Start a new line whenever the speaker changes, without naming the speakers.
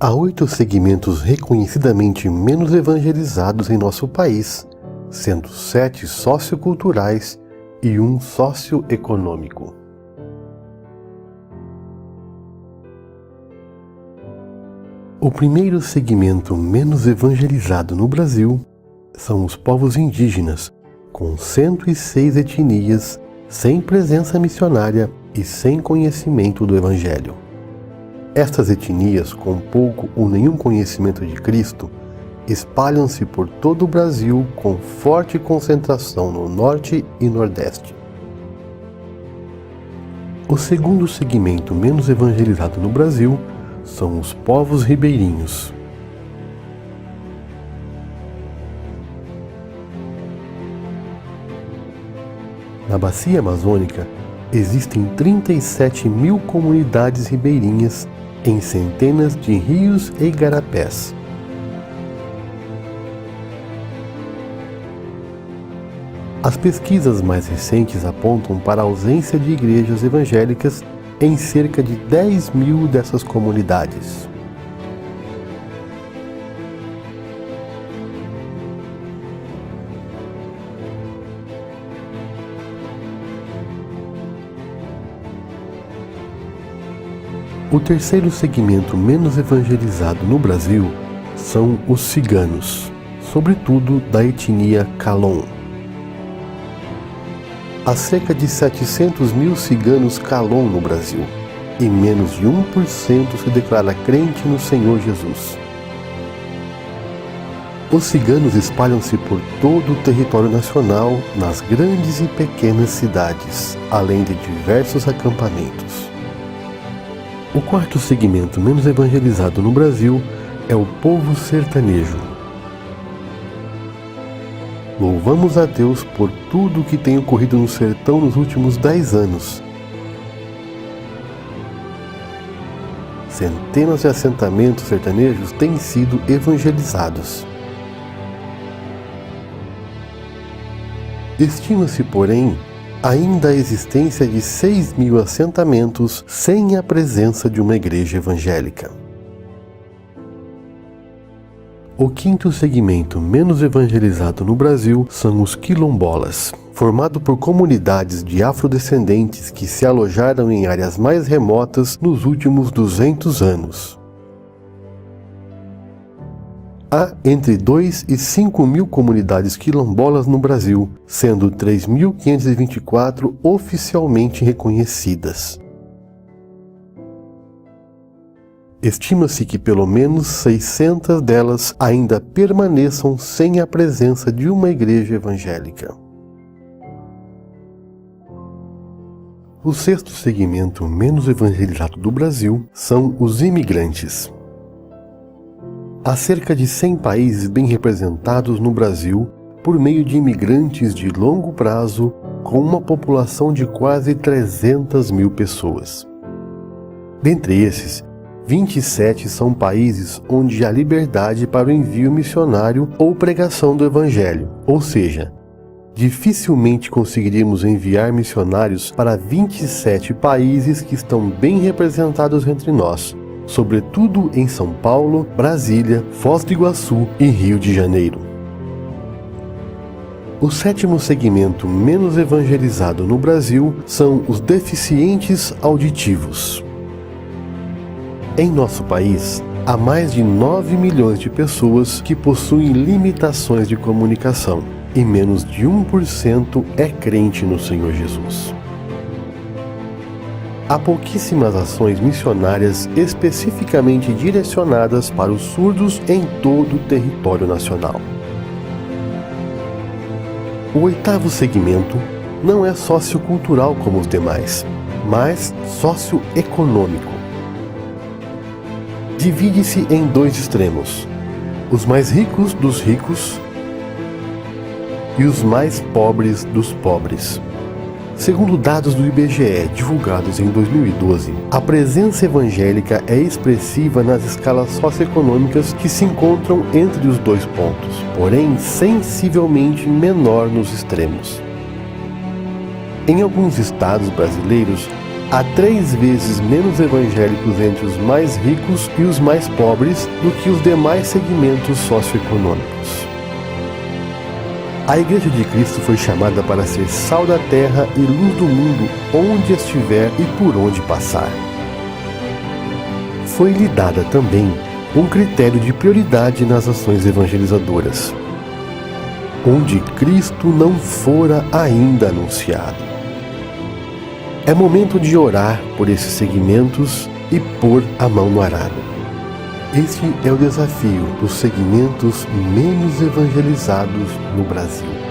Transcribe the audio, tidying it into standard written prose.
Há 8 segmentos reconhecidamente menos evangelizados em nosso país, sendo 7 socioculturais e 1 socioeconômico. O primeiro segmento menos evangelizado no Brasil são os povos indígenas, com 106 etnias, sem presença missionária e sem conhecimento do Evangelho. Estas etnias, com pouco ou nenhum conhecimento de Cristo, espalham-se por todo o Brasil com forte concentração no Norte e Nordeste. O segundo segmento menos evangelizado no Brasil são os povos ribeirinhos. Na Bacia Amazônica, existem 37.000 comunidades ribeirinhas em centenas de rios e igarapés. As pesquisas mais recentes apontam para a ausência de igrejas evangélicas em cerca de 10.000 dessas comunidades. O terceiro segmento menos evangelizado no Brasil são os ciganos, sobretudo da etnia Calon. Há cerca de 700.000 ciganos Calon no Brasil, e menos de 1% se declara crente no Senhor Jesus. Os ciganos espalham-se por todo o território nacional, nas grandes e pequenas cidades, além de diversos acampamentos. O quarto segmento menos evangelizado no Brasil é o povo sertanejo. Louvamos a Deus por tudo o que tem ocorrido no sertão nos últimos 10 anos. Centenas de assentamentos sertanejos têm sido evangelizados. Estima-se, porém, ainda a existência de 6.000 assentamentos sem a presença de uma igreja evangélica. O quinto segmento menos evangelizado no Brasil são os quilombolas, formado por comunidades de afrodescendentes que se alojaram em áreas mais remotas nos últimos 200 anos. Há entre 2 e 5.000 comunidades quilombolas no Brasil, sendo 3.524 oficialmente reconhecidas. Estima-se que pelo menos 600 delas ainda permaneçam sem a presença de uma igreja evangélica. O sexto segmento menos evangelizado do Brasil são os imigrantes. Há cerca de 100 países bem representados no Brasil por meio de imigrantes de longo prazo, com uma população de quase 300.000 pessoas. Dentre esses, 27 são países onde há liberdade para o envio missionário ou pregação do Evangelho, ou seja, dificilmente conseguiríamos enviar missionários para 27 países que estão bem representados entre nós, sobretudo em São Paulo, Brasília, Foz do Iguaçu e Rio de Janeiro. O sétimo segmento menos evangelizado no Brasil são os deficientes auditivos. Em nosso país, há mais de 9 milhões de pessoas que possuem limitações de comunicação, e menos de 1% é crente no Senhor Jesus. Há pouquíssimas ações missionárias especificamente direcionadas para os surdos em todo o território nacional. O oitavo segmento não é sociocultural como os demais, mas socioeconômico. Divide-se em 2 extremos: os mais ricos dos ricos e os mais pobres dos pobres. Segundo dados do IBGE divulgados em 2012, a presença evangélica é expressiva nas escalas socioeconômicas que se encontram entre os 2 pontos, porém sensivelmente menor nos extremos. Em alguns estados brasileiros, há 3 vezes menos evangélicos entre os mais ricos e os mais pobres do que os demais segmentos socioeconômicos. A Igreja de Cristo foi chamada para ser sal da terra e luz do mundo onde estiver e por onde passar. Foi-lhe dada também um critério de prioridade nas ações evangelizadoras, onde Cristo não fora ainda anunciado. É momento de orar por esses segmentos e pôr a mão no arado. Este é o desafio dos segmentos menos evangelizados no Brasil.